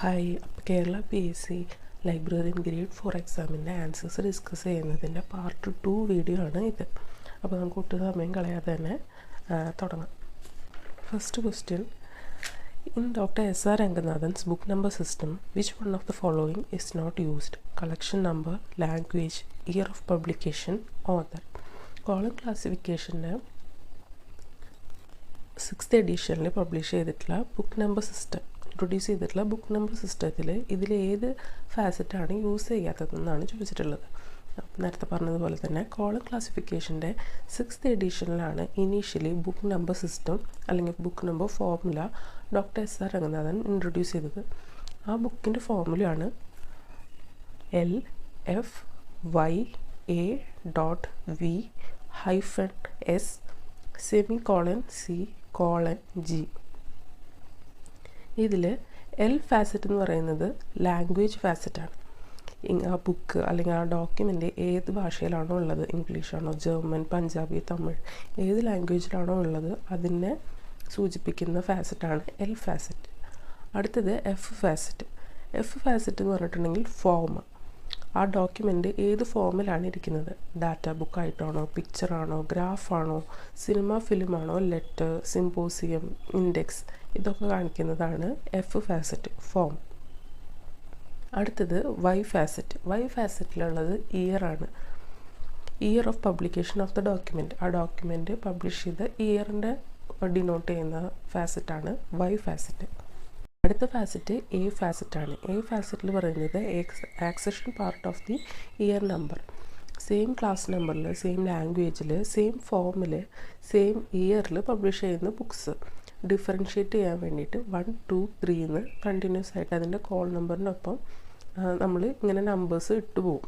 Hi, അപ്പോൾ Kerala PSC librarian grade 4 എക്സാമിൻ്റെ answers discuss ചെയ്യുന്നതിൻ്റെ പാർട്ട് 2 വീഡിയോ ആണ് ഇത്. അപ്പോൾ നമുക്ക് ഒട്ടും സമയം കളയാതെ തന്നെ തുടങ്ങാം. First question, in doctor S.R. Ranganathan's book number system, which one of the following is not used? Collection number, language, year of publication, author. Colon ക്ലാസിഫിക്കേഷൻ്റെ 6th എഡിഷനിൽ പബ്ലിഷ് ചെയ്തിട്ടുള്ള ബുക്ക് നമ്പർ സിസ്റ്റം ഇൻട്രൊഡ്യൂസ് ചെയ്തിട്ടുള്ള book number സിസ്റ്റത്തിൽ ഇതിലേത് ഫാസറ്റാണ് use ചെയ്യാത്തതെന്നാണ് ചോദിച്ചിട്ടുള്ളത്. നേരത്തെ പറഞ്ഞതുപോലെ തന്നെ കോളം ക്ലാസിഫിക്കേഷൻ്റെ 6th എഡിഷനിലാണ് ഇനീഷ്യലി ബുക്ക് നമ്പർ സിസ്റ്റം അല്ലെങ്കിൽ book number formula doctor S.R. Ranganathan introduce ചെയ്തത്. ആ ബുക്കിൻ്റെ ഫോർമുലയാണ് LFYA.V-S:(C:)G. ഇതിൽ L ഫാസറ്റ് എന്ന് പറയുന്നത് ലാംഗ്വേജ് ഫാസറ്റാണ്. ആ ബുക്ക് അല്ലെങ്കിൽ ആ ഡോക്യുമെൻ്റ് ഏത് ഭാഷയിലാണോ ഉള്ളത്, ഇംഗ്ലീഷാണോ, ജർമ്മൻ, പഞ്ചാബി, തമിഴ്, ഏത് ലാംഗ്വേജിലാണോ ഉള്ളത് അതിനെ സൂചിപ്പിക്കുന്ന ഫാസറ്റാണ് L ഫാസറ്റ്. അടുത്തത് F ഫാസറ്റ്. F ഫാസറ്റ് എന്ന് പറഞ്ഞിട്ടുണ്ടെങ്കിൽ ഫോം. ആ ഡോക്യുമെൻ്റ് ഏത് ഫോമിലാണ് ഇരിക്കുന്നത്, ഡാറ്റ ബുക്കായിട്ടാണോ, പിക്ചറാണോ, ഗ്രാഫാണോ, സിനിമ ഫിലിമാണോ, ലെറ്റർ, സിമ്പോസിയം, ഇൻഡെക്സ്, ഇതൊക്കെ കാണിക്കുന്നതാണ് F ഫാസറ്റ്, ഫോം. അടുത്തത് Y ഫാസറ്റ്. Y ഫാസറ്റിലുള്ളത് ഇയർ ആണ്. Year of publication of the document. ആ ഡോക്യുമെൻറ്റ് പബ്ലിഷ് ചെയ്ത ഇയറിൻ്റെ ഡിനോട്ട് ചെയ്യുന്ന ഫാസറ്റാണ് Y ഫാസറ്റ്. അടുത്ത ഫാസറ്റ് A ഫാസറ്റാണ്. A ഫാസറ്റിൽ പറയുന്നത് accession part of the year number. Same class നമ്പറിൽ, സെയിം ലാംഗ്വേജിൽ, സെയിം ഫോമിൽ, സെയിം ഇയറിൽ പബ്ലിഷ് ചെയ്യുന്ന ബുക്സ് ഡിഫറൻഷ്യേറ്റ് ചെയ്യാൻ വേണ്ടിയിട്ട് 1, 2, 3 എന്ന് കണ്ടിന്യൂസ് ആയിട്ട് അതിൻ്റെ കോൾ നമ്പറിനൊപ്പം നമ്മൾ ഇങ്ങനെ നമ്പേഴ്സ് ഇട്ടു പോകും.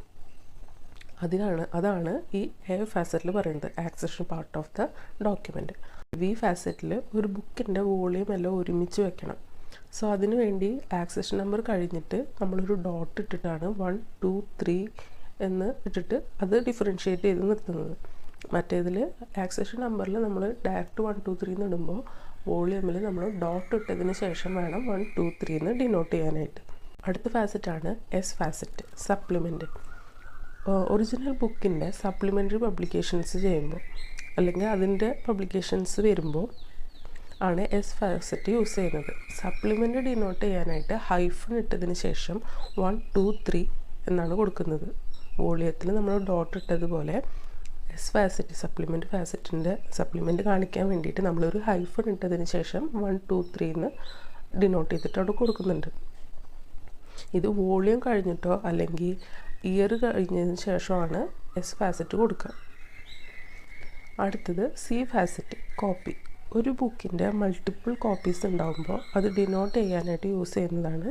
അതാണ് ഈ A ഫാസറ്റിൽ പറയുന്നത് accession part of the document. V ഫാസറ്റിൽ ഒരു ബുക്കിൻ്റെ വോളിയം എല്ലാം ഒരുമിച്ച് വെക്കണം. സോ അതിനു വേണ്ടി ആക്സഷൻ നമ്പർ കഴിഞ്ഞിട്ട് നമ്മളൊരു ഡോട്ട് ഇട്ടിട്ടാണ് 1, 2, 3 എന്ന് ഇട്ടിട്ട് അത് ഡിഫറൻഷ്യേറ്റ് ചെയ്ത് നിർത്തുന്നത്. മറ്റേതിൽ ആക്സഷൻ നമ്പറിൽ നമ്മൾ ഡയറക്റ്റ് 1, 2, 3 എന്ന് ഇടുമ്പോൾ വോളിയമിൽ നമ്മൾ ഡോട്ട് ഇട്ടതിന് ശേഷം വേണം 1, 2, 3 എന്ന് ഡിനോട്ട് ചെയ്യാനായിട്ട്. അടുത്ത ഫാസറ്റാണ് S ഫാസറ്റ്, സപ്ലിമെൻ്റ്. ഒറിജിനൽ ബുക്കിൻ്റെ സപ്ലിമെൻ്ററി പബ്ലിക്കേഷൻസ് ചെയ്യുമ്പോൾ അല്ലെങ്കിൽ അതിൻ്റെ പബ്ലിക്കേഷൻസ് വരുമ്പോൾ ആണ് S ഫാസറ്റ് യൂസ് ചെയ്യുന്നത്. സപ്ലിമെൻ്റ് ഡിനോട്ട് ചെയ്യാനായിട്ട് ഹൈഫൺ ഇട്ടതിന് ശേഷം 1, 2, 3 എന്നാണ് കൊടുക്കുന്നത്. വോളിയത്തിൽ നമ്മൾ ഡോട്ട് ഇട്ടതുപോലെ S ഫാസറ്റ്, സപ്ലിമെൻ്റ് കാണിക്കാൻ വേണ്ടിയിട്ട് നമ്മളൊരു ഹൈഫൺ ഇട്ടതിന് ശേഷം 1, 2, 3 എന്ന് ഡിനോട്ട് ചെയ്തിട്ട് അവിടെ കൊടുക്കുന്നുണ്ട്. ഇത് വോളിയം കഴിഞ്ഞിട്ടോ അല്ലെങ്കിൽ ഇയർ കഴിഞ്ഞതിന് ശേഷമാണ് S ഫാസറ്റ് കൊടുക്കുക. അടുത്തത് C ഫാസറ്റ്, കോപ്പി. ഒരു ബുക്കിൻ്റെ മൾട്ടിപ്പിൾ കോപ്പീസ് ഉണ്ടാകുമ്പോൾ അത് ഡിനോട്ട് ചെയ്യാനായിട്ട് യൂസ് ചെയ്യുന്നതാണ്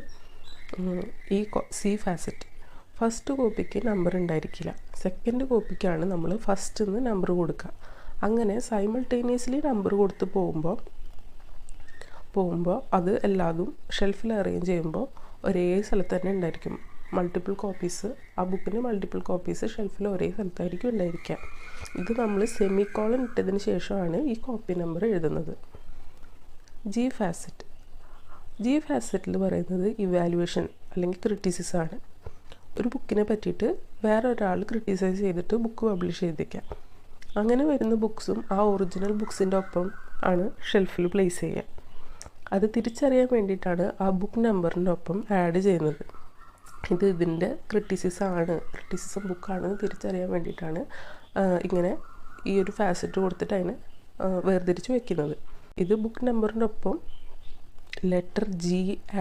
ഈ C ഫാസറ്റ്. ഫസ്റ്റ് കോപ്പിക്ക് നമ്പർ ഉണ്ടായിരിക്കില്ല, സെക്കൻഡ് കോപ്പിക്കാണ് നമ്മൾ ഫസ്റ്റ് നിന്ന് നമ്പർ കൊടുക്കുക. അങ്ങനെ സൈമൾട്ടേനിയസ്ലി നമ്പർ കൊടുത്ത് പോകുമ്പോൾ അത് എല്ലാതും ഷെൽഫിൽ അറേഞ്ച് ചെയ്യുമ്പോൾ ഒരേ സ്ഥലത്ത് തന്നെ ഉണ്ടായിരിക്കും. മൾട്ടിപ്പിൾ കോപ്പീസ്, ആ ബുക്കിൻ്റെ മൾട്ടിപ്പിൾ കോപ്പീസ് ഷെൽഫിൽ ഒരേ സ്ഥലത്തായിരിക്കും ഉണ്ടായിരിക്കുക. ഇത് നമ്മൾ സെമിക്കോളൻ ഇട്ടതിന് ശേഷമാണ് ഈ കോപ്പി നമ്പർ എഴുതുന്നത്. G ഫാസറ്റിൽ പറയുന്നത് ഇവാലുവേഷൻ അല്ലെങ്കിൽ ക്രിറ്റിസിസം ആണ്. ഒരു ബുക്കിനെ പറ്റിയിട്ട് വേറെ ഒരാൾ ക്രിട്ടിസൈസ് ചെയ്തിട്ട് ബുക്ക് പബ്ലിഷ് ചെയ്തേക്കാം. അങ്ങനെ വരുന്ന ബുക്സും ആ ഒറിജിനൽ ബുക്സിൻ്റെ ഒപ്പം ആണ് ഷെൽഫിൽ പ്ലേസ് ചെയ്യുക. അത് തിരിച്ചറിയാൻ വേണ്ടിയിട്ടാണ് ആ ബുക്ക് നമ്പറിൻ്റെ ഒപ്പം ആഡ് ചെയ്യുന്നത്. ഇത് ഇതിൻ്റെ ക്രിറ്റിസിസം ബുക്കാണ് തിരിച്ചറിയാൻ വേണ്ടിയിട്ടാണ് ഇങ്ങനെ ഈ ഒരു ഫാസറ്റ് കൊടുത്തിട്ട് അതിനെ വേർതിരിച്ച് വയ്ക്കുന്നത്. ഇത് ബുക്ക് നമ്പറിൻ്റെ ഒപ്പം ലെറ്റർ G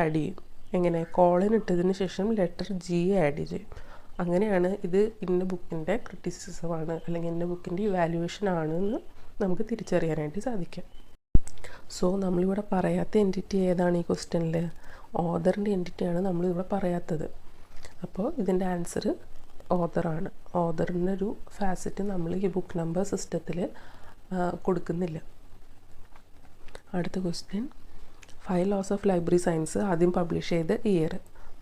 ആഡ് ചെയ്യും. എങ്ങനെ, കോളൻ ഇട്ടതിന് ശേഷം ലെറ്റർ G ആഡ് ചെയ്യും. അങ്ങനെയാണ് ഇത് ഇന്ന ബുക്കിൻ്റെ ക്രിറ്റിസിസമാണ് അല്ലെങ്കിൽ ഇന്ന ബുക്കിൻ്റെ ഇവാലുവേഷൻ ആണെന്ന് നമുക്ക് തിരിച്ചറിയാനായിട്ട് സാധിക്കും. സോ നമ്മളിവിടെ പറയാത്ത എൻറ്റിറ്റി ഏതാണ് ഈ ക്വസ്റ്റ്യനിൽ? ഓതറിൻ്റെ എൻറ്റിറ്റിയാണ് നമ്മളിവിടെ പറയാത്തത്. അപ്പോൾ ഇതിൻ്റെ ആൻസർ ഓതറാണ്. ഓതറിൻ്റെ ഒരു ഫാസറ്റ് നമ്മൾ ഈ ബുക്ക് നമ്പർ സിസ്റ്റത്തിൽ കൊടുക്കുന്നില്ല. അടുത്ത question, 5 laws of library science ആദ്യം പബ്ലിഷ് ചെയ്ത ഇയർ.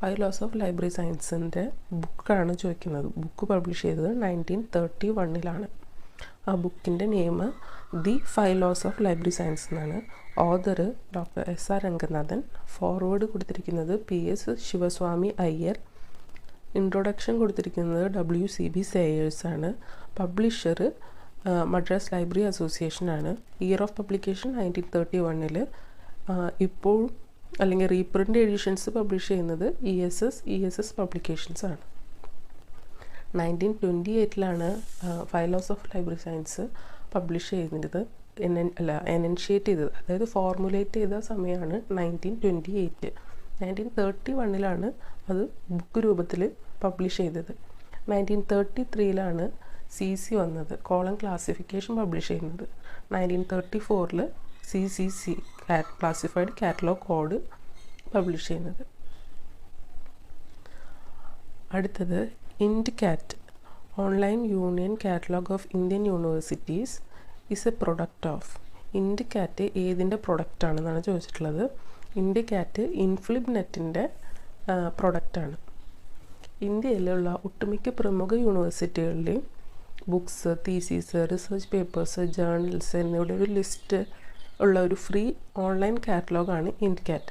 5 laws ഓഫ് ലൈബ്രറി സയൻസിൻ്റെ ബുക്കാണ് ചോദിക്കുന്നത്. ബുക്ക് പബ്ലിഷ് ചെയ്തത് 1931 ആ ബുക്കിൻ്റെ name the 5 Laws of library science എന്നാണ്. Author doctor SR Ranganathan. Foreword കൊടുത്തിരിക്കുന്നത് PS ശിവസ്വാമി അയ്യർ. ഇൻട്രൊഡക്ഷൻ കൊടുത്തിരിക്കുന്നത് WCB സേയേഴ്സ് ആണ്. പബ്ലിഷർ മദ്രാസ് ലൈബ്രറി അസോസിയേഷൻ ആണ്. Year of publication 1931. ഇപ്പോൾ അല്ലെങ്കിൽ റീപ്രിൻ്റ് എഡിഷൻസ് പബ്ലിഷ് ചെയ്യുന്നത് ESS പബ്ലിക്കേഷൻസ് ആണ്. 1928 5 Laws of library science publish ചെയ്യുന്നത് എനൻഷിയേറ്റ് ചെയ്തത്, അതായത് ഫോർമുലേറ്റ് ചെയ്ത സമയമാണ് 1928. 1931 അത് ബുക്ക് രൂപത്തിൽ പബ്ലിഷ് ചെയ്തത്. 1933 CC വന്നത്, കോളം ക്ലാസിഫിക്കേഷൻ പബ്ലിഷ് ചെയ്യുന്നത്. 1934 CCC classified catalogue code publish ചെയ്യുന്നത്. അടുത്തത് INDCAT online union catalogue of Indian universities is A product of. INDCAT ഏതിൻ്റെ പ്രൊഡക്റ്റാണെന്നാണ് ചോദിച്ചിട്ടുള്ളത്. INDCAT ഇൻഫ്ലിബ്നെറ്റിൻ്റെ പ്രൊഡക്റ്റാണ്. ഇന്ത്യയിലുള്ള ഒട്ടുമിക്ക പ്രമുഖ യൂണിവേഴ്സിറ്റികളിലെയും books, theses, research papers, journals എന്നിവയുടെ ഒരു ലിസ്റ്റ് ഉള്ള ഒരു ഫ്രീ ഓൺലൈൻ കാറ്റലോഗാണ് INDCAT.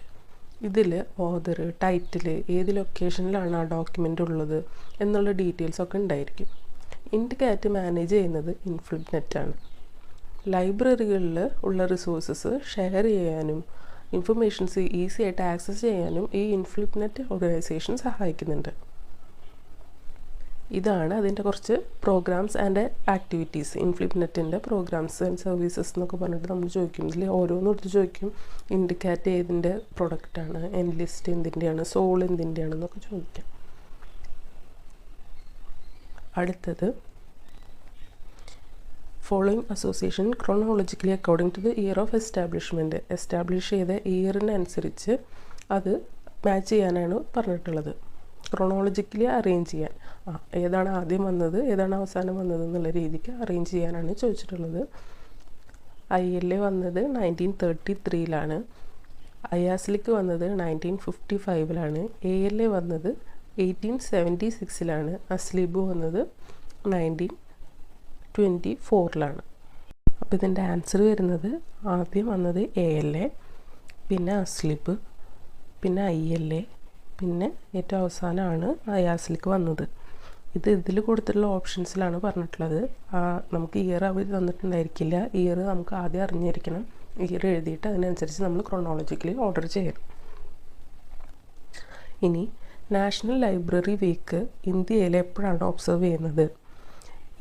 ഇതിൽ ഓതർ, ടൈറ്റിൽ, ഏത് ലൊക്കേഷനിലാണ് ആ ഡോക്യുമെൻ്റ് ഉള്ളത് എന്നുള്ള ഡീറ്റെയിൽസൊക്കെ ഉണ്ടായിരിക്കും. INDCAT മാനേജ് ചെയ്യുന്നത് ഇൻഫ്ലിബ്നെറ്റാണ്. ലൈബ്രറികളിൽ ഉള്ള റിസോഴ്സസ് ഷെയർ ചെയ്യാനും ഇൻഫർമേഷൻസ് ഈസി ആയിട്ട് ആക്സസ് ചെയ്യാനും ഈ ഇൻഫ്ലിബ്നെറ്റ് ഓർഗനൈസേഷൻ സഹായിക്കുന്നുണ്ട്. ഇതാണ് അതിൻ്റെ കുറച്ച് പ്രോഗ്രാംസ് ആൻഡ് ആക്ടിവിറ്റീസ്. ഇൻഫ്ലിബ്നെറ്റിൻ്റെ പ്രോഗ്രാംസ് ആൻഡ് സർവീസസ് എന്നൊക്കെ പറഞ്ഞിട്ട് നമ്മൾ ചോദിക്കും. ഇതിൽ ഓരോന്നും എടുത്ത് ചോദിക്കും. INDCAT ഏതിൻ്റെ പ്രൊഡക്റ്റാണ്, എൻലിസ്റ്റ് എന്തിൻ്റെയാണ്, സോൾ എന്തിൻ്റെയാണെന്നൊക്കെ ചോദിക്കാം. അടുത്തത് following association chronologically according to the year of establishment. Establish ചെയ്ത ഇയറിനനുസരിച്ച് അത് മാച്ച് ചെയ്യാനാണ് പറഞ്ഞിട്ടുള്ളത്. ക്രോണോളജിക്കലി അറേഞ്ച് ചെയ്യാൻ, ഏതാണ് ആദ്യം വന്നത് ഏതാണ് അവസാനം വന്നത് എന്നുള്ള രീതിക്ക് അറേഞ്ച് ചെയ്യാനാണ് ചോദിച്ചിട്ടുള്ളത്. ILA വന്നത് 1933. IASLIC വന്നത് 1955. ALA വന്നത് 1876. അസ്ലീബ് വന്നത് 1924. അപ്പോൾ ഇതിൻ്റെ ആൻസർ വരുന്നത് ആദ്യം വന്നത് ALA, പിന്നെ അസ്ലീബ്, പിന്നെ ILA, പിന്നെ ഏറ്റവും അവസാനമാണ് IASLIC വന്നത്. ഇതിൽ കൊടുത്തിട്ടുള്ള ഓപ്ഷൻസിലാണ് പറഞ്ഞിട്ടുള്ളത്. നമുക്ക് ഇയർ അവർ തന്നിട്ടുണ്ടായിരിക്കില്ല. ഇയർ നമുക്ക് ആദ്യം അറിഞ്ഞിരിക്കണം. ഇയർ എഴുതിയിട്ട് അതിനനുസരിച്ച് നമ്മൾ ക്രോണോളജിക്കലി ഓർഡർ ചെയ്യണം. ഇനി നാഷണൽ ലൈബ്രറി വീക്ക് ഇന്ത്യയിൽ എപ്പോഴാണ് ഒബ്സർവ് ചെയ്യുന്നത്?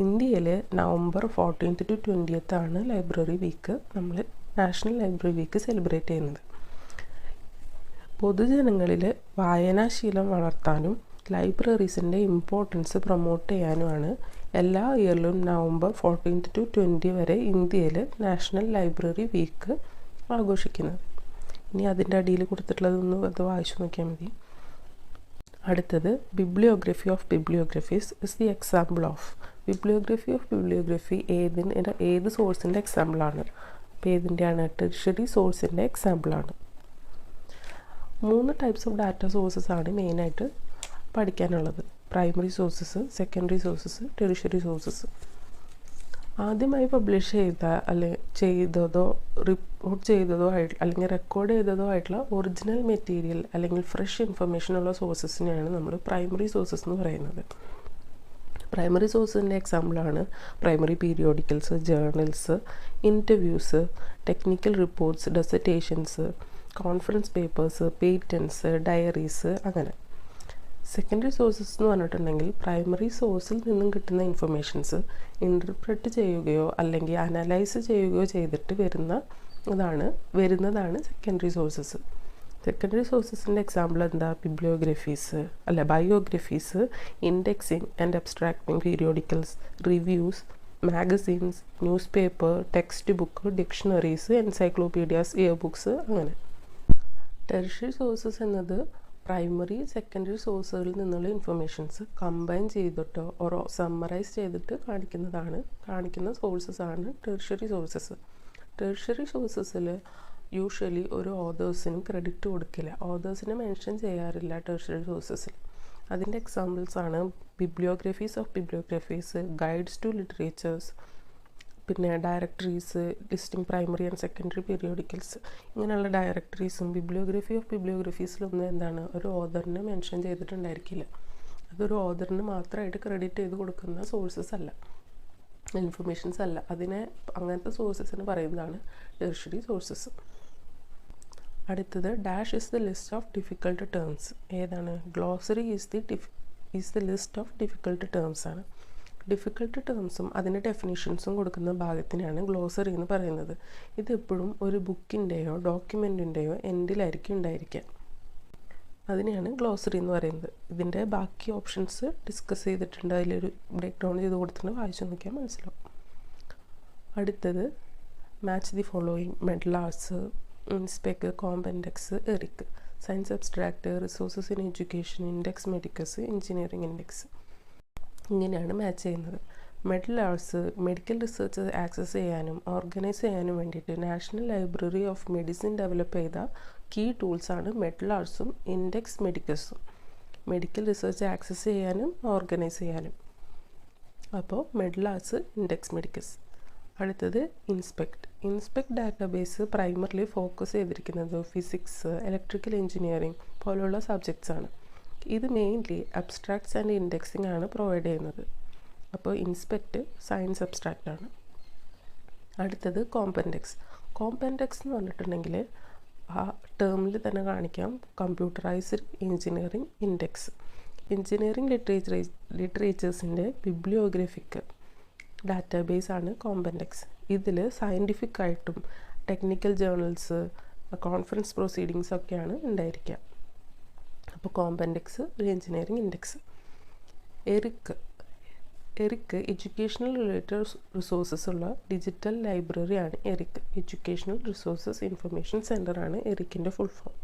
ഇന്ത്യയിൽ November 14th to 20th ആണ് ലൈബ്രറി വീക്ക്, നമ്മൾ നാഷണൽ ലൈബ്രറി വീക്ക് സെലിബ്രേറ്റ് ചെയ്യുന്നത്. പൊതുജനങ്ങളിൽ വായനാശീലം വളർത്താനും ലൈബ്രറീസിൻ്റെ ഇമ്പോർട്ടൻസ് പ്രൊമോട്ട് ചെയ്യാനുമാണ് എല്ലാ ഇയറിലും November 14th to 20 വരെ ഇന്ത്യയിൽ നാഷണൽ ലൈബ്രറി വീക്ക് ആഘോഷിക്കുന്നത്. ഇനി അതിൻ്റെ അടിയിൽ കൊടുത്തിട്ടുള്ളതൊന്ന് അത് വായിച്ചു നോക്കിയാൽ മതി. അടുത്തത് bibliography of bibliographies is the example of. Bibliography of bibliography ഏത് സോഴ്സിൻ്റെ എക്സാമ്പിളാണ്? അപ്പോൾ ഏതിൻ്റെയാണ്? ടെർഷ്യറി സോഴ്സിൻ്റെ എക്സാമ്പിളാണ്. 3 ടൈപ്സ് ഓഫ് ഡാറ്റ സോഴ്സസ് ആണ് മെയിനായിട്ട് പഠിക്കാനുള്ളത്. Primary sources, secondary sources, tertiary sources. ആദ്യമായി പബ്ലിഷ് ചെയ്തതോ റിപ്പോർട്ട് ചെയ്തതോ അല്ലെങ്കിൽ റെക്കോർഡ് ചെയ്തതോ ആയിട്ടുള്ള ഒറിജിനൽ മെറ്റീരിയൽ അല്ലെങ്കിൽ ഫ്രഷ് ഇൻഫർമേഷനുള്ള സോഴ്സസിനെയാണ് നമ്മൾ പ്രൈമറി സോഴ്സസ് എന്ന് പറയുന്നത്. പ്രൈമറി സോഴ്സിൻ്റെ എക്സാമ്പിളാണ് primary periodicals, journals, interviews, technical reports, dissertations, conference papers, patents, diaries, അങ്ങനെ. സെക്കൻഡറി സോഴ്സസ് എന്ന് പറഞ്ഞിട്ടുണ്ടെങ്കിൽ പ്രൈമറി സോഴ്സിൽ നിന്നും കിട്ടുന്ന ഇൻഫർമേഷൻസ് ഇൻ്റർപ്രറ്റ് ചെയ്യുകയോ അല്ലെങ്കിൽ അനലൈസ് ചെയ്യുകയോ ചെയ്തിട്ട് വരുന്നതാണ് സെക്കൻഡറി സോഴ്സസ്. സെക്കൻഡറി സോഴ്സസിൻ്റെ എക്സാമ്പിൾ എന്താ? Biographies, indexing and abstracting periodicals, reviews, magazines, newspaper, textbook, dictionaries, encyclopaedias, yearbooks, അങ്ങനെ. ടെർഷ്യറി സോഴ്സസ് എന്നത് പ്രൈമറി, സെക്കൻഡറി സോഴ്സുകളിൽ നിന്നുള്ള ഇൻഫർമേഷൻസ് കമ്പൈൻ ചെയ്തിട്ടോ സമ്മറൈസ് ചെയ്തിട്ട് കാണിക്കുന്ന സോഴ്സസാണ് ടെർഷ്യറി സോഴ്സസ്. ടെർഷ്യറി സോഴ്സസിൽ യൂഷ്വലി ഒരു ഓതേഴ്സിനും ക്രെഡിറ്റ് കൊടുക്കില്ല, ഓതേഴ്സിനെ മെൻഷൻ ചെയ്യാറില്ല ടെർഷ്യറി സോഴ്സസിൽ. അതിൻ്റെ എക്സാമ്പിൾസാണ് bibliographies of bibliographies, guides to literatures, പിന്നെ directories, listing primary and secondary periodicals, ഇങ്ങനെയുള്ള ഡയറക്ടറീസും ബിബ്ലിയോഗ്രഫി ഓഫ് ബിബ്ലിയോഗ്രഫീസിലൊന്നും എന്താണ് ഒരു ഓഥറിനെ മെൻഷൻ ചെയ്തിട്ടുണ്ടായിരിക്കില്ല. അതൊരു ഓഥറിന് മാത്രമായിട്ട് ക്രെഡിറ്റ് ചെയ്ത് കൊടുക്കുന്ന സോഴ്സസ് അല്ല, ഇൻഫർമേഷൻസ് അല്ല. അതിനെ അങ്ങനത്തെ സോഴ്സസിന് പറയുന്നതാണ് ടെർഷ്യറി സോഴ്സസ്. അടുത്തത് dash is the list of difficult terms. ഏതാണ്? Glossary is the list of difficult terms ആണ്. ഡിഫിക്കൾട്ട് ടേംസും അതിൻ്റെ ഡെഫിനിഷൻസും കൊടുക്കുന്ന ഭാഗത്തിനാണ് ഗ്ലോസറി എന്ന് പറയുന്നത്. ഇതെപ്പോഴും ഒരു ബുക്കിൻ്റെയോ ഡോക്യുമെൻറ്റിൻ്റെയോ എൻഡിലായിരിക്കും ഉണ്ടായിരിക്കുക. അതിനെയാണ് ഗ്ലോസറി എന്ന് പറയുന്നത്. ഇതിൻ്റെ ബാക്കി ഓപ്ഷൻസ് ഡിസ്കസ് ചെയ്തിട്ടുണ്ട്, അതിലൊരു ബ്രേക്ക് ഡൗൺ ചെയ്ത് കൊടുത്തിട്ട് വായിച്ചു നോക്കിയാൽ മനസ്സിലാവും. അടുത്തത് match the following: MEDLARS, INSPEC, Compendex, ERIC. Science abstract, resources in education, index medicus, engineering index. ഇങ്ങനെയാണ് മാച്ച് ചെയ്യുന്നത്. മെഡലാർസ് മെഡിക്കൽ റിസർച്ച് ആക്സസ് ചെയ്യാനും ഓർഗനൈസ് ചെയ്യാനും വേണ്ടിയിട്ട് national library of medicine develop ചെയ്ത കീ ടൂൾസാണ് മെഡലാർസും ഇൻഡെക്സ് മെഡിക്കസും. മെഡിക്കൽ റിസർച്ച് ആക്സസ് ചെയ്യാനും ഓർഗനൈസ് ചെയ്യാനും. അപ്പോൾ മെഡലാർസ്, ഇൻഡെക്സ് മെഡിക്കസ്. അടുത്തത് ഇൻസ്പെക്ട് ഡാറ്റാബേസ് പ്രൈമറിലി ഫോക്കസ് ചെയ്തിരിക്കുന്നത് ഫിസിക്സ്, ഇലക്ട്രിക്കൽ എഞ്ചിനീയറിംഗ് പോലുള്ള സബ്ജക്ട്സ് ആണ്. ഇത് മെയിൻലി അബ്സ്ട്രാക്ട്സ് ആൻഡ് ഇൻഡെക്സിംഗ് ആണ് പ്രൊവൈഡ് ചെയ്യുന്നത്. അപ്പോൾ ഇൻസ്പെക്ട് സയൻസ് അബ്സ്ട്രാക്റ്റ് ആണ്. അടുത്തത് കോമ്പൻഡെക്സ്. കോമ്പൻഡെക്സ് എന്ന് പറഞ്ഞിട്ടുണ്ടെങ്കിൽ ആ ടേമിൽ തന്നെ കാണിക്കാം കമ്പ്യൂട്ടറൈസ്ഡ് എഞ്ചിനീയറിംഗ് ഇൻഡെക്സ്. എഞ്ചിനീയറിംഗ് ലിറ്ററേച്ചേഴ്സിൻ്റെ ബിബ്ലിയോഗ്രഫിക് ഡാറ്റാബേസ് ആണ് കോമ്പൻഡെക്സ്. ഇതിൽ സയൻറ്റിഫിക് ആയിട്ടും ടെക്നിക്കൽ ജേർണൽസ്, കോൺഫറൻസ് പ്രൊസീഡിങ്സ് ഒക്കെയാണ് ഉണ്ടായിരിക്കുക. അപ്പോൾ കോമ്പൻഡെക്സ് ഒരു engineering index. ERIC educational related resources ഉള്ള ഡിജിറ്റൽ ലൈബ്രറിയാണ് ERIC. Educational resources information centre ആണ് എറിക്കിൻ്റെ ഫുൾ ഫോം.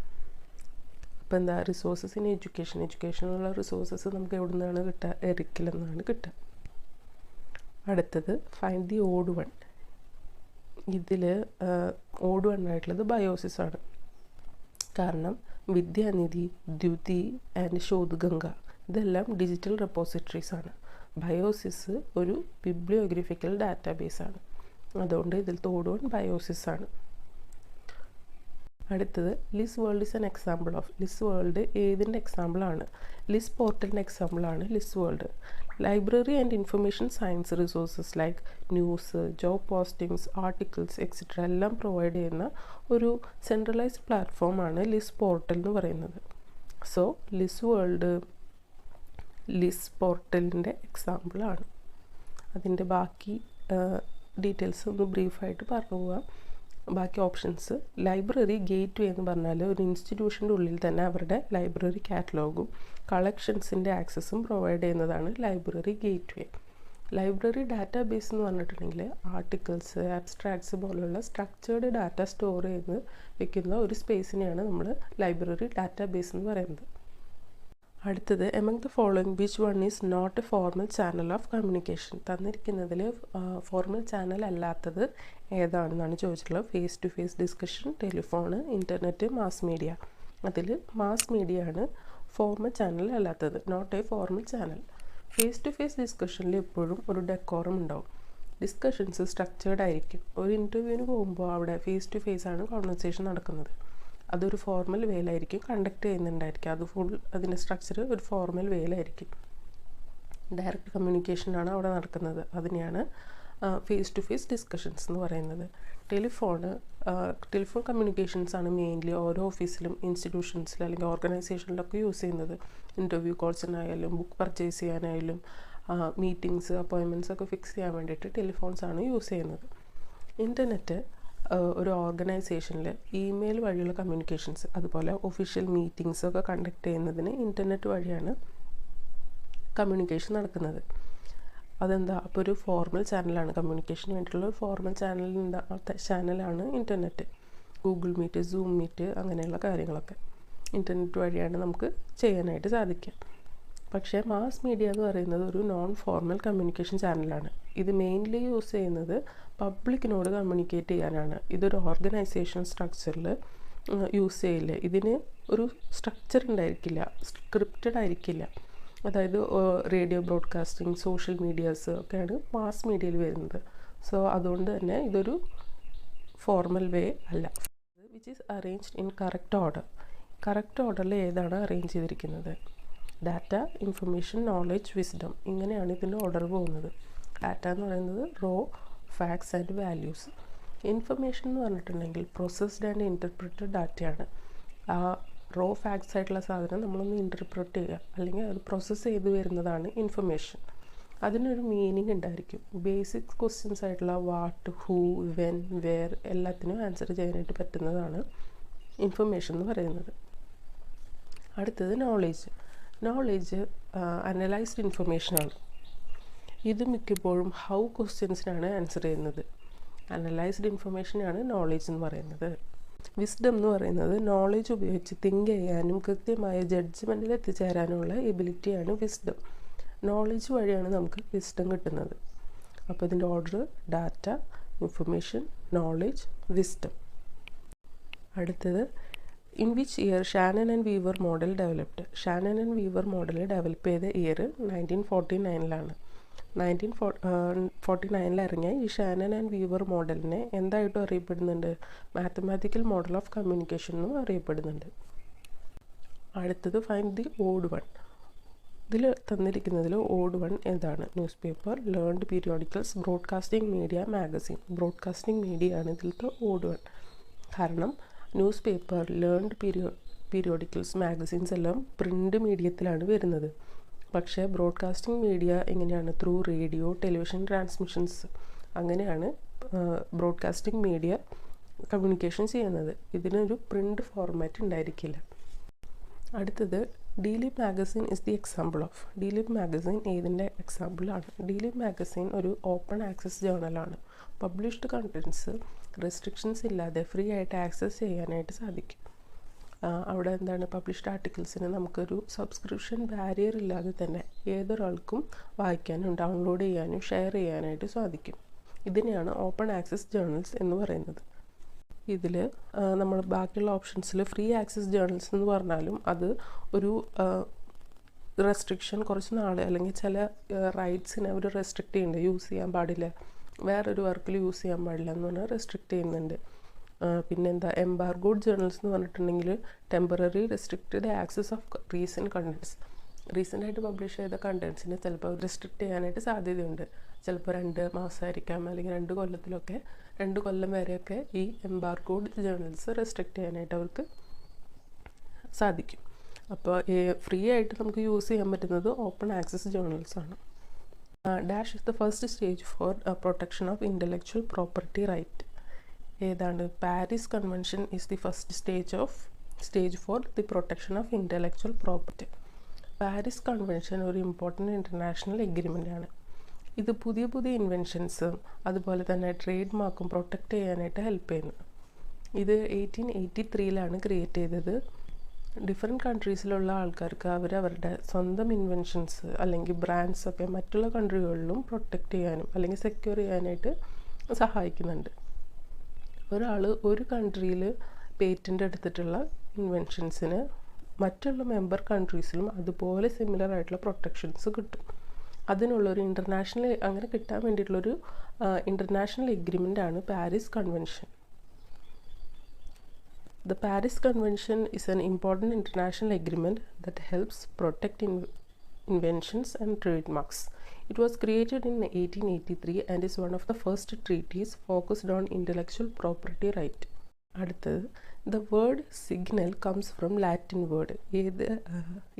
അപ്പോൾ എന്താ? റിസോഴ്സസ് ഇൻ എഡ്യൂക്കേഷനുള്ള റിസോഴ്സസ് നമുക്ക് എവിടെ നിന്നാണ് കിട്ടുക? എറിക്കിൽ നിന്നാണ് കിട്ടുക. അടുത്തത് ഫൈൻഡ് ദി ഓഡ് വൺ. ഇതിൽ ഓഡ് വൺ ആയിട്ടുള്ളത് ബയോസിസ് ആണ്. കാരണം വിദ്യാനിധി, ദ്യുതി ആൻഡ് ശോധഗംഗ ഇതെല്ലാം ഡിജിറ്റൽ റെപ്പോസിറ്ററീസ് ആണ്. ബയോസിസ് ഒരു ബിബ്ലിയോഗ്രഫിക്കൽ ഡാറ്റാബേസ് ആണ്. അതുകൊണ്ട് ഇതിൽ ഓഡ് വൺ ബയോസിസ് ആണ്. അടുത്തത് Liz world is an example of. Liz world ഏതിൻ്റെ എക്സാമ്പിളാണ്? ലിസ് പോർട്ടലിൻ്റെ എക്സാമ്പിളാണ് Liz world. Library and information science resources like news, job postings, articles etcetera എല്ലാം പ്രൊവൈഡ് ചെയ്യുന്ന ഒരു സെൻട്രലൈസ്ഡ് പ്ലാറ്റ്ഫോമാണ് ലിസ് പോർട്ടൽ എന്ന് പറയുന്നത്. സോ ലിസ് വേൾഡ് ലിസ് പോർട്ടലിൻ്റെ എക്സാമ്പിളാണ്. അതിൻ്റെ ബാക്കി ഡീറ്റെയിൽസ് ഒന്ന് ബ്രീഫായിട്ട് പറഞ്ഞു പോകാം. ബാക്കി ഓപ്ഷൻസ്: ലൈബ്രറി ഗേറ്റ് വേ എന്ന് പറഞ്ഞാൽ ഒരു ഇൻസ്റ്റിറ്റ്യൂഷൻ്റെ ഉള്ളിൽ തന്നെ അവരുടെ ലൈബ്രറി കാറ്റലോഗും കളക്ഷൻസിൻ്റെ ആക്സസും പ്രൊവൈഡ് ചെയ്യുന്നതാണ് ലൈബ്രറി ഗേറ്റ് വേ. ലൈബ്രറി ഡാറ്റാബേസ് എന്ന് പറഞ്ഞിട്ടുണ്ടെങ്കിൽ ആർട്ടിക്കിൾസ്, അബ്സ്ട്രാക്ട്സ് പോലുള്ള സ്ട്രക്ചേർഡ് ഡാറ്റ സ്റ്റോർ ചെയ്ത് വെക്കുന്ന ഒരു സ്പേസിനെയാണ് നമ്മൾ ലൈബ്രറി ഡാറ്റാബേസ് എന്ന് പറയുന്നത്. അടുത്തത് among the following which one is not a formal channel of communication. തന്നിരിക്കുന്നതിൽ ഫോർമൽ ചാനൽ അല്ലാത്തത് ഏതാണെന്നാണ് ചോദിച്ചിട്ടുള്ളത്. Face to face discussion, telephone, internet, mass media. അതിൽ മാസ് മീഡിയ ആണ് ഫോർമൽ ചാനൽ അല്ലാത്തത്, not a formal channel. Face to face ഡിസ്കഷനിൽ എപ്പോഴും ഒരു ഡെക്കോറം ഉണ്ടാവും. ഡിസ്കഷൻസ് സ്ട്രക്ചേർഡ് ആയിരിക്കും. ഒരു ഇൻ്റർവ്യൂവിന് പോകുമ്പോൾ അവിടെ ഫേസ് ടു ഫേസ് ആണ് കോൺവെർസേഷൻ നടക്കുന്നത്. അതൊരു ഫോർമൽ വേയിലായിരിക്കും കണ്ടക്ട് ചെയ്യുന്നുണ്ടായിരിക്കും. അത് അതിൻ്റെ സ്ട്രക്ചർ ഒരു ഫോർമൽ വേയിലായിരിക്കും. ഡയറക്റ്റ് കമ്മ്യൂണിക്കേഷനാണ് അവിടെ നടക്കുന്നത്. അതിനെയാണ് ഫേസ് ടു ഫേസ് ഡിസ്കഷൻസ് എന്ന് പറയുന്നത്. ടെലിഫോൺ കമ്മ്യൂണിക്കേഷൻസ് ആണ് മെയിൻലി ഓരോ ഓഫീസിലും ഇൻസ്റ്റിറ്റ്യൂഷൻസിലും അല്ലെങ്കിൽ ഓർഗനൈസേഷനിലൊക്കെ യൂസ് ചെയ്യുന്നത്. ഇൻ്റർവ്യൂ കോൾസിനായാലും ബുക്ക് പർച്ചേസ് ചെയ്യാനായാലും മീറ്റിങ്സ്, അപ്പോയിൻമെൻറ്റ്സ് ഒക്കെ ഫിക്സ് ചെയ്യാൻ വേണ്ടിയിട്ട് ടെലിഫോൺസ് ആണ് യൂസ് ചെയ്യുന്നത്. ഇൻ്റർനെറ്റ് ഒരു ഓർഗനൈസേഷനിൽ ഇമെയിൽ വഴിയുള്ള കമ്മ്യൂണിക്കേഷൻസ്, അതുപോലെ ഒഫീഷ്യൽ മീറ്റിങ്സ് ഒക്കെ കണ്ടക്ട് ചെയ്യുന്നതിന് ഇൻ്റർനെറ്റ് വഴിയാണ് കമ്മ്യൂണിക്കേഷൻ നടക്കുന്നത്. അതെന്താ? അപ്പോൾ ഒരു ഫോർമൽ ചാനലാണ്, കമ്മ്യൂണിക്കേഷന് വേണ്ടിയിട്ടുള്ള ഒരു ഫോർമൽ ചാനലാണ് internet. Google Meet, Zoom Meet അങ്ങനെയുള്ള കാര്യങ്ങളൊക്കെ ഇൻ്റർനെറ്റ് വഴിയാണ് നമുക്ക് ചെയ്യാനായിട്ട് സാധിക്കുക. പക്ഷേ മാസ് മീഡിയ എന്ന് പറയുന്നത് ഒരു നോൺ ഫോർമൽ കമ്മ്യൂണിക്കേഷൻ ചാനലാണ്. ഇത് മെയിൻലി യൂസ് ചെയ്യുന്നത് പബ്ലിക്കിനോട് കമ്മ്യൂണിക്കേറ്റ് ചെയ്യാനാണ്. ഇതൊരു ഓർഗനൈസേഷൻ സ്ട്രക്ചറിൽ യൂസ് ചെയ്യില്ല. ഇതിന് ഒരു സ്ട്രക്ചർ ഉണ്ടായിരിക്കില്ല, സ്ക്രിപ്റ്റഡ് ആയിരിക്കില്ല. അതായത് റേഡിയോ ബ്രോഡ്കാസ്റ്റിംഗ്, സോഷ്യൽ മീഡിയാസ് ഒക്കെയാണ് മാസ് മീഡിയയിൽ വരുന്നത്. സോ അതുകൊണ്ട് തന്നെ ഇതൊരു ഫോർമൽ വേ അല്ല. Which is arranged in correct order. Correct ഓർഡറിൽ ഏതാണ് അറേഞ്ച് ചെയ്തിരിക്കുന്നത്? ഡാറ്റ, ഇൻഫർമേഷൻ, നോളജ്, വിസ്ഡം, ഇങ്ങനെയാണ് ഇതിൻ്റെ ഓർഡർ പോകുന്നത്. ഡാറ്റ എന്ന് പറയുന്നത് raw, facts and values. Information എന്ന് പറഞ്ഞിട്ടുണ്ടെങ്കിൽ പ്രോസസ്ഡ് ആൻഡ് ഇൻ്റർപ്രറ്റഡ് ഡാറ്റയാണ്. ആ റോ ഫാക്ട്സ് ആയിട്ടുള്ള സാധനം നമ്മളൊന്ന് ഇൻ്റർപ്രറ്റ് ചെയ്യുക, അല്ലെങ്കിൽ അത് പ്രോസസ്സ് ചെയ്ത് വരുന്നതാണ് ഇൻഫർമേഷൻ. അതിനൊരു മീനിങ് ഉണ്ടായിരിക്കും. ബേസിക് ക്വസ്റ്റ്യൻസ് ആയിട്ടുള്ള വാട്ട്, ഹൂ, വെൻ, വെയർ എല്ലാത്തിനും ആൻസർ ചെയ്യാനായിട്ട് പറ്റുന്നതാണ് ഇൻഫർമേഷൻ എന്ന് പറയുന്നത്. അടുത്തത് നോളേജ്. Knowledge analysed ഇൻഫർമേഷനാണ്. ഇത് മിക്കപ്പോഴും ഹൗ ക്വസ്റ്റ്യൻസിനാണ് ആൻസർ ചെയ്യുന്നത്. അനലൈസ്ഡ് ഇൻഫർമേഷനാണ് നോളേജ് എന്ന് പറയുന്നത്. വിസ്ഡം എന്ന് പറയുന്നത് നോളേജ് ഉപയോഗിച്ച് തിങ്ക് ചെയ്യാനും കൃത്യമായ ജഡ്ജ്മെൻറ്റിൽ എത്തിച്ചേരാനുമുള്ള എബിലിറ്റിയാണ് വിസ്ഡം. നോളേജ് വഴിയാണ് നമുക്ക് വിസ്ഡം കിട്ടുന്നത്. അപ്പോൾ ഇതിൻ്റെ order data, information, knowledge, wisdom. അടുത്തത് in which year Shannon and Weaver model developed. Shannon and Weaver model develop ചെയ്ത ഇയർ 1949 1949 ഇറങ്ങിയ ഈ ഷാനൻ ആൻഡ് വീവർ മോഡലിനെ എന്തായിട്ടും അറിയപ്പെടുന്നുണ്ട്? മാത്തമാറ്റിക്കൽ മോഡൽ ഓഫ് കമ്മ്യൂണിക്കേഷൻ എന്നും അറിയപ്പെടുന്നുണ്ട്. അടുത്തത് ഫൈൻഡ് ദി ഓഡ് വൺ. ഇതിൽ തന്നിരിക്കുന്നതിൽ ഓഡ് വൺ എന്താണ്? Newspaper, learned periodicals, broadcasting media, magazine. Broadcasting media ആണ് ഇതിലത്തെ ഓഡ് വൺ. കാരണം newspaper, learned periodicals, magazines എല്ലാം പ്രിൻ്റ് മീഡിയത്തിലാണ് വരുന്നത്. പക്ഷേ ബ്രോഡ്കാസ്റ്റിംഗ് മീഡിയ എങ്ങനെയാണ്? ത്രൂ റേഡിയോ, ടെലിവിഷൻ ട്രാൻസ്മിഷൻസ്, അങ്ങനെയാണ് ബ്രോഡ്കാസ്റ്റിംഗ് മീഡിയ കമ്മ്യൂണിക്കേഷൻ ചെയ്യുന്നത്. ഇതിനൊരു പ്രിൻ്റ് ഫോർമാറ്റ് ഉണ്ടായിരിക്കില്ല. അടുത്തത് D Lib magazine is the example of. D Lib magazine ഏതിൻ്റെ എക്സാമ്പിളാണ്? ഡീലിപ് മാഗസിൻ ഒരു ഓപ്പൺ ആക്സസ് ജേർണലാണ്. പബ്ലിഷ്ഡ് കണ്ടൻസ് റെസ്ട്രിക്ഷൻസ് ഇല്ലാതെ ഫ്രീ ആയിട്ട് ആക്സസ് ചെയ്യാനായിട്ട് സാധിക്കും. അവിടെ എന്താണ്, പബ്ലിഷ്ഡ് ആർട്ടിക്കിൾസിന് നമുക്കൊരു സബ്സ്ക്രിപ്ഷൻ ബാരിയർ ഇല്ലാതെ തന്നെ ഏതൊരാൾക്കും വായിക്കാനും ഡൗൺലോഡ് ചെയ്യാനും ഷെയർ ചെയ്യാനായിട്ട് സാധിക്കും. ഇതിനെയാണ് ഓപ്പൺ ആക്സസ് ജേർണൽസ് എന്ന് പറയുന്നത്. ഇതിൽ നമ്മൾ ബാക്കിയുള്ള ഓപ്ഷൻസിൽ ഫ്രീ ആക്സസ് ജേർണൽസ് എന്ന് പറഞ്ഞാലും അത് ഒരു റെസ്ട്രിക്ഷൻ, കുറച്ച് നാൾ അല്ലെങ്കിൽ ചില റൈറ്റ്സിനെ അവർ റെസ്ട്രിക്റ്റ് ചെയ്യുന്നുണ്ട്. യൂസ് ചെയ്യാൻ പാടില്ല, വേറൊരു വർക്കിൽ യൂസ് ചെയ്യാൻ പാടില്ല എന്ന് പറഞ്ഞാൽ റെസ്ട്രിക്റ്റ് ചെയ്യുന്നുണ്ട്. പിന്നെന്താ, എംബാർഗോഡ് ജേർണൽസ് എന്ന് പറഞ്ഞിട്ടുണ്ടെങ്കിൽ temporary restricted access of recent contents. റീസെൻ്റായിട്ട് പബ്ലിഷ് ചെയ്ത കണ്ടൻറ്റ്സിനെ ചിലപ്പോൾ റെസ്ട്രിക്റ്റ് ചെയ്യാനായിട്ട് സാധ്യതയുണ്ട്. ചിലപ്പോൾ 2 മാസമായിരിക്കാം, അല്ലെങ്കിൽ 2 കൊല്ലത്തിലൊക്കെ 2 കൊല്ലം വരെയൊക്കെ ഈ എംബാർഗോഡ് ജേർണൽസ് റെസ്ട്രിക്റ്റ് ചെയ്യാനായിട്ട് അവർക്ക് സാധിക്കും. അപ്പോൾ ഫ്രീ ആയിട്ട് നമുക്ക് യൂസ് ചെയ്യാൻ പറ്റുന്നത് ഓപ്പൺ ആക്സസ് ജേർണൽസ് ആണ്. Dash is the first stage for protection of intellectual property right. ഏതാണ്? Paris convention is the first stage for the protection of intellectual property. Paris convention ഒരു ഇമ്പോർട്ടൻറ്റ് ഇൻ്റർനാഷണൽ എഗ്രിമെൻ്റ് ആണ്. ഇത് പുതിയ പുതിയ inventions അതുപോലെ തന്നെ trade മാർക്കും പ്രൊട്ടക്റ്റ് ചെയ്യാനായിട്ട് ഹെൽപ്പ് ചെയ്യുന്നു. ഇത് 1883 ക്രിയേറ്റ് ചെയ്തത്. ഡിഫറെൻറ്റ് കൺട്രീസിലുള്ള ആൾക്കാർക്ക് അവരവരുടെ സ്വന്തം ഇൻവെൻഷൻസ് അല്ലെങ്കിൽ ബ്രാൻഡ്സൊക്കെ മറ്റുള്ള കൺട്രികളിലും പ്രൊട്ടക്റ്റ് ചെയ്യാനും അല്ലെങ്കിൽ സെക്യൂർ ചെയ്യാനായിട്ട് സഹായിക്കുന്നുണ്ട്. ഒരാൾ ഒരു കൺട്രിയിൽ പേറ്റൻ്റ് എടുത്തിട്ടുള്ള ഇൻവെൻഷൻസിന് മറ്റുള്ള മെമ്പർ കൺട്രീസിലും അതുപോലെ സിമിലർ ആയിട്ടുള്ള പ്രൊട്ടക്ഷൻസ് കിട്ടും. അതിനുള്ളൊരു ഇൻ്റർനാഷണൽ, അങ്ങനെ കിട്ടാൻ വേണ്ടിയിട്ടുള്ളൊരു ഇൻ്റർനാഷണൽ എഗ്രിമെൻ്റ് ആണ് Paris convention. The Paris Convention is an important international agreement that helps protect inventions and trademarks. It was created in 1883 and is one of the first treaties focused on intellectual property right. അടുത്തത്, the word signal comes from Latin word.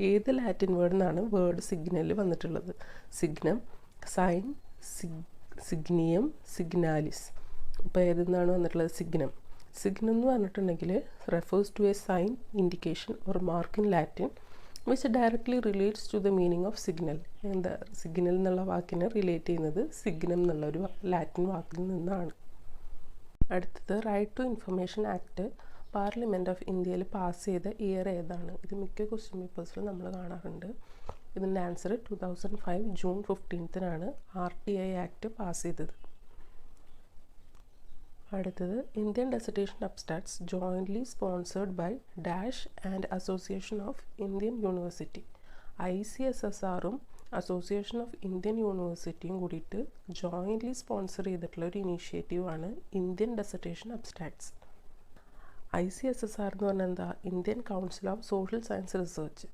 ഏത് Latin word നിന്നാണ് word signal വന്നിട്ടുള്ളത്? Signum, sign, signium, signalis. അപ്പോൾ ഏതിൽ നിന്നാണ് വന്നിട്ടുള്ളത്? Signum. Signum എന്ന് പറഞ്ഞിട്ടുണ്ടെങ്കിൽ refers to a sign, indication or mark in Latin which directly relates to the meaning of signal. എന്താ സിഗ്നൽ എന്നുള്ള വാക്കിനെ റിലേറ്റ് ചെയ്യുന്നത് സിഗ്നം എന്നുള്ളൊരു ലാറ്റിൻ വാക്കിൽ നിന്നാണ്. അടുത്തത്, right to information act parliament of ഇന്ത്യയിൽ പാസ് ചെയ്ത ഇയർ ഏതാണ്? ഇത് മിക്ക ക്വസ്റ്റ്യൻ പേപ്പേഴ്സിലും നമ്മൾ കാണാറുണ്ട്. ഇതിൻ്റെ answer 2005 June 15 RTI act pass ചെയ്തത്. അടുത്തത്, Indian dissertation abstracts jointly sponsored by dash and association of Indian university. ICSSRും അസോസിയേഷൻ ഓഫ് ഇന്ത്യൻ യൂണിവേഴ്സിറ്റിയും കൂടിയിട്ട് ജോയിൻ്റ്ലി സ്പോൺസർ ചെയ്തിട്ടുള്ള ഒരു ഇനീഷ്യേറ്റീവാണ് ഇന്ത്യൻ ഡെസർട്ടേഷൻ അബ്സ്ട്രാക്ട്സ്. ICSSR എന്ന് പറഞ്ഞാൽ എന്താ? Indian council of social science research.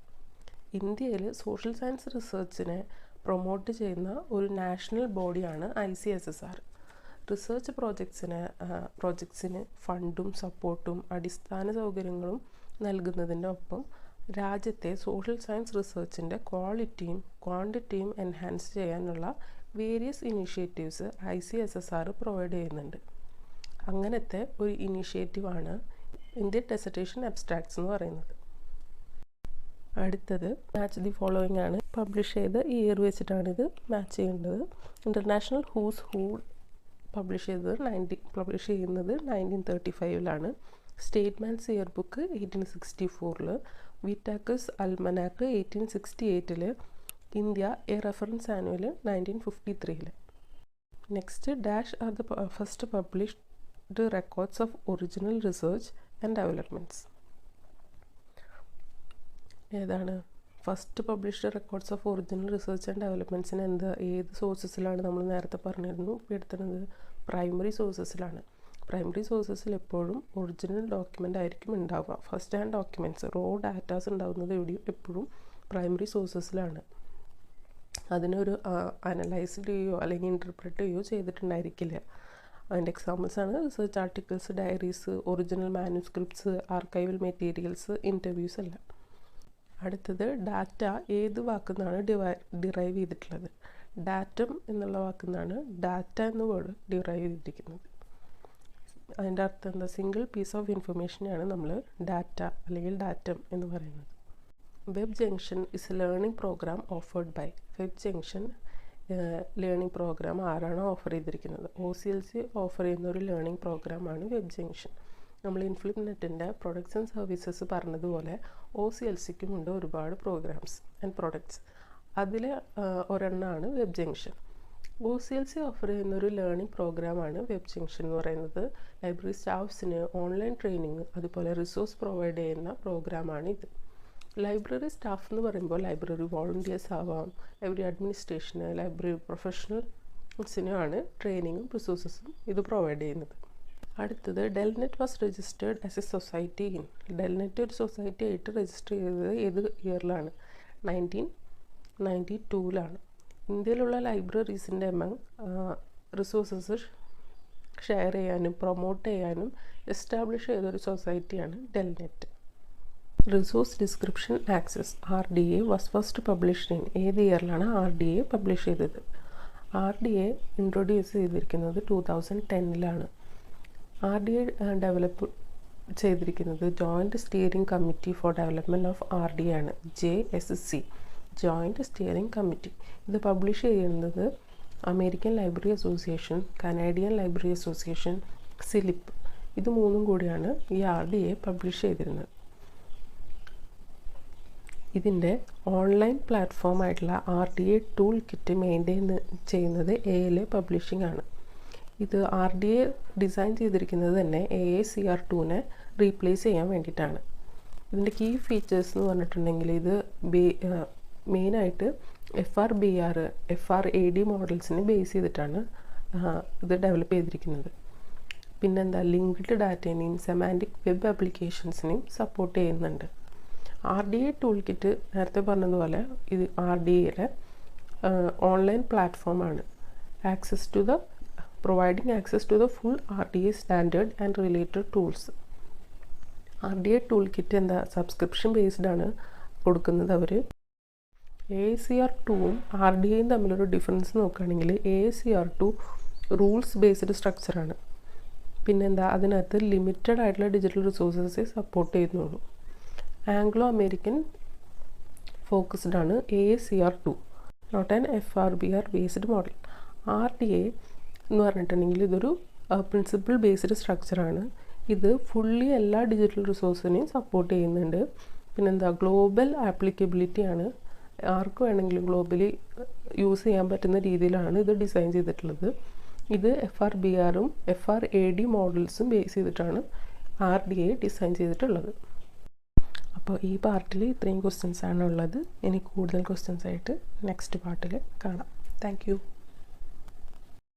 ഇന്ത്യയിൽ സോഷ്യൽ സയൻസ് റിസർച്ചിനെ പ്രൊമോട്ട് ചെയ്യുന്ന ഒരു നാഷണൽ ബോഡിയാണ് ICSSR. റിസർച്ച് പ്രോജക്ട്സിന് ഫണ്ടും സപ്പോർട്ടും അടിസ്ഥാന സൗകര്യങ്ങളും നൽകുന്നതിൻ്റെ ഒപ്പം രാജ്യത്തെ സോഷ്യൽ സയൻസ് റിസർച്ചിൻ്റെ ക്വാളിറ്റിയും ക്വാണ്ടിറ്റിയും എൻഹാൻസ് ചെയ്യാനുള്ള വേരിയസ് ഇനീഷ്യേറ്റീവ്സ് ICSSR പ്രൊവൈഡ് ചെയ്യുന്നുണ്ട്. അങ്ങനത്തെ ഒരു ഇനീഷ്യേറ്റീവാണ് ഇന്ത്യൻ ഡെസർട്ടേഷൻ അബ്സ്ട്രാക്ട്സ് എന്ന് പറയുന്നത്. അടുത്തത് മാച്ച് ദി ഫോളോയിങ് ആണ്. പബ്ലിഷ് ചെയ്ത ഇയർ വെച്ചിട്ടാണിത് മാച്ച് ചെയ്യേണ്ടത്. ഇൻ്റർനാഷണൽ ഹൂസ് ഹൂ പബ്ലിഷ് ചെയ്യുന്നത് 1935 Statesman's year book 1864, Whitaker's almanack 1868, India a reference annual 1953. Next dash are the first published records of original research and developments. ഏതാണ് first published records of original research and ഡെവലപ്മെൻറ്റ്സിന് ഏത് സോഴ്സസിലാണ് നമ്മൾ നേരത്തെ പറഞ്ഞിരുന്നു എടുത്തുന്നത്? Primary സോഴ്സസിലാണ്. Primary സോഴ്സസിൽ എപ്പോഴും original document ആയിരിക്കും ഉണ്ടാവുക. First hand documents raw datas ഉണ്ടാകുന്നത് എപ്പോഴും പ്രൈമറി സോഴ്സസിലാണ്. അതിനൊരു അനലൈസ് ചെയ്യുകയോ അല്ലെങ്കിൽ ഇൻ്റർപ്രറ്റ് ചെയ്യുകയോ ചെയ്തിട്ടുണ്ടായിരിക്കില്ല. അതിൻ്റെ എക്സാമ്പിൾസാണ് research articles, diaries, original manuscripts, archival materials, interviews എല്ലാം. അടുത്തത് ഡാറ്റ ഏത് വാക്കുന്നാണ് ഡിറൈവ് ചെയ്തിട്ടുള്ളത്? ഡാറ്റം എന്നുള്ള വാക്കുന്നാണ് ഡാറ്റ എന്ന വേർഡ് ഡിറൈവ് ചെയ്തിരിക്കുന്നത്. അതിൻ്റെ അർത്ഥം എന്താ? സിംഗിൾ പീസ് ഓഫ് ഇൻഫർമേഷനെയാണ് നമ്മൾ ഡാറ്റ അല്ലെങ്കിൽ ഡാറ്റം എന്ന് പറയുന്നത്. Web junction is a learning program offered by. Web junction learning program ആരാണോ ഓഫർ ചെയ്തിരിക്കുന്നത്? OCLC ഓഫർ ചെയ്യുന്ന ഒരു ലേണിംഗ് പ്രോഗ്രാമാണ് വെബ് ജംഗ്ഷൻ. നമ്മൾ ഇൻഫ്ലിപ്നെറ്റിൻ്റെ പ്രൊഡക്ട്സ് ആൻഡ് സർവീസസ് പറഞ്ഞതുപോലെ OCLCക്കും ഉണ്ട് ഒരുപാട് പ്രോഗ്രാംസ് ആൻഡ് പ്രൊഡക്ട്സ്. അതിൽ ഒരെണ്ണമാണ് വെബ് ജംഗ്ഷൻ. OCLC ഓഫർ ചെയ്യുന്ന ഒരു ലേണിംഗ് പ്രോഗ്രാമാണ് വെബ് ജംഗ്ഷൻ എന്ന് പറയുന്നത്. ലൈബ്രറി സ്റ്റാഫ്സിന് ഓൺലൈൻ ട്രെയിനിങ് അതുപോലെ റിസോഴ്സ് പ്രൊവൈഡ് ചെയ്യുന്ന പ്രോഗ്രാമാണ് ഇത്. ലൈബ്രറി സ്റ്റാഫ് എന്ന് പറയുമ്പോൾ ലൈബ്രറി വോളണ്ടിയേഴ്സ് ആവാം, ലൈബ്രറി അഡ്മിനിസ്ട്രേഷന്, ലൈബ്രറി പ്രൊഫഷണൽസിനുമാണ് ട്രെയിനിങ്ങും റിസോഴ്സസും ഇത് പ്രൊവൈഡ് ചെയ്യുന്നത്. അടുത്തത് DELNET was registered as a society in. DELNET ഒരു സൊസൈറ്റി ആയിട്ട് രജിസ്റ്റർ ചെയ്തത് ഏത് ഇയറിലാണ്? 1992. ഇന്ത്യയിലുള്ള ലൈബ്രറീസിൻ്റെ റിസോഴ്സസ് ഷെയർ ചെയ്യാനും പ്രൊമോട്ട് ചെയ്യാനും എസ്റ്റാബ്ലിഷ് ചെയ്തൊരു സൊസൈറ്റിയാണ് ഡെൽനെറ്റ്. Resource description access RDA was first published in. ഏത് ഇയറിലാണ് RDA പബ്ലിഷ് ചെയ്തത്? RDA ഇൻട്രൊഡ്യൂസ് ചെയ്തിരിക്കുന്നത് 2010. RDA ഡെവലപ്പ് ചെയ്തിരിക്കുന്നത് joint steering committee for development of RDA ആണ്, JSC, ജോയിൻറ്റ് സ്റ്റിയറിംഗ് കമ്മിറ്റി. ഇത് പബ്ലിഷ് ചെയ്യുന്നത് American library association, Canadian library association, CILIP, ഇത് മൂന്നും കൂടിയാണ് ഈ RDA പബ്ലിഷ് ചെയ്തിരുന്നത്. ഇതിൻ്റെ ഓൺലൈൻ പ്ലാറ്റ്ഫോമായിട്ടുള്ള RDA ടൂൾ കിറ്റ് മെയിൻറ്റെയിൻ ചെയ്യുന്നത് ALA പബ്ലിഷിംഗ് ആണ്. ഇത് RDA ഡിസൈൻ ചെയ്തിരിക്കുന്നത് തന്നെ AACR2നെ റീപ്ലേസ് ചെയ്യാൻ വേണ്ടിയിട്ടാണ്. ഇതിൻ്റെ കീ ഫീച്ചേഴ്സ് എന്ന് പറഞ്ഞിട്ടുണ്ടെങ്കിൽ ഇത് മെയിനായിട്ട് FRBR, FRAD മോഡൽസിനെ ബേസ് ചെയ്തിട്ടാണ് ഇത് ഡെവലപ്പ് ചെയ്തിരിക്കുന്നത്. പിന്നെന്താ, ലിങ്ക്ഡ് ഡാറ്റേനെയും സെമാൻറ്റിക് വെബ് ആപ്ലിക്കേഷൻസിനെയും സപ്പോർട്ട് ചെയ്യുന്നുണ്ട്. RDA ടൂൾ കിറ്റ് നേരത്തെ പറഞ്ഞതുപോലെ ഇത് RDAയുടെ ഓൺലൈൻ പ്ലാറ്റ്ഫോമാണ്. Providing access to the full RDA standard and related tools. RDA tool kit എന്താ, സബ്സ്ക്രിപ്ഷൻ ബേസ്ഡ് ആണ് കൊടുക്കുന്നത് അവർ. AACR2ഉം RDAയും തമ്മിലൊരു ഡിഫറൻസ് നോക്കുകയാണെങ്കിൽ AACR2 റൂൾസ് ബേസ്ഡ് സ്ട്രക്ചറാണ്. പിന്നെന്താ, അതിനകത്ത് ലിമിറ്റഡ് ആയിട്ടുള്ള ഡിജിറ്റൽ റിസോഴ്സസേ സപ്പോർട്ട് ചെയ്യുന്നുള്ളൂ. ആംഗ്ലോ അമേരിക്കൻ ഫോക്കസ്ഡ് ആണ് AACR2, not an FRBR based model. RDA എന്ന് പറഞ്ഞിട്ടുണ്ടെങ്കിൽ ഇതൊരു പ്രിൻസിപ്പിൾ ബേസ്ഡ് സ്ട്രക്ചറാണ്. ഇത് ഫുള്ളി എല്ലാ ഡിജിറ്റൽ റിസോഴ്സിനെയും സപ്പോർട്ട് ചെയ്യുന്നുണ്ട്. പിന്നെന്താ, ഗ്ലോബൽ ആപ്ലിക്കബിലിറ്റിയാണ്. ആർക്ക് വേണമെങ്കിലും ഗ്ലോബലി യൂസ് ചെയ്യാൻ പറ്റുന്ന രീതിയിലാണ് ഇത് ഡിസൈൻ ചെയ്തിട്ടുള്ളത്. ഇത് FRBRും FRAD മോഡൽസും ബേസ് ചെയ്തിട്ടാണ് RDA ഡിസൈൻ ചെയ്തിട്ടുള്ളത്. അപ്പോൾ ഈ പാർട്ടിൽ ഇത്രയും ക്വസ്റ്റ്യൻസ് ആണ് ഉള്ളത്. ഇനി കൂടുതൽ ക്വസ്റ്റ്യൻസ് ആയിട്ട് നെക്സ്റ്റ് പാർട്ടിൽ കാണാം. Thank you.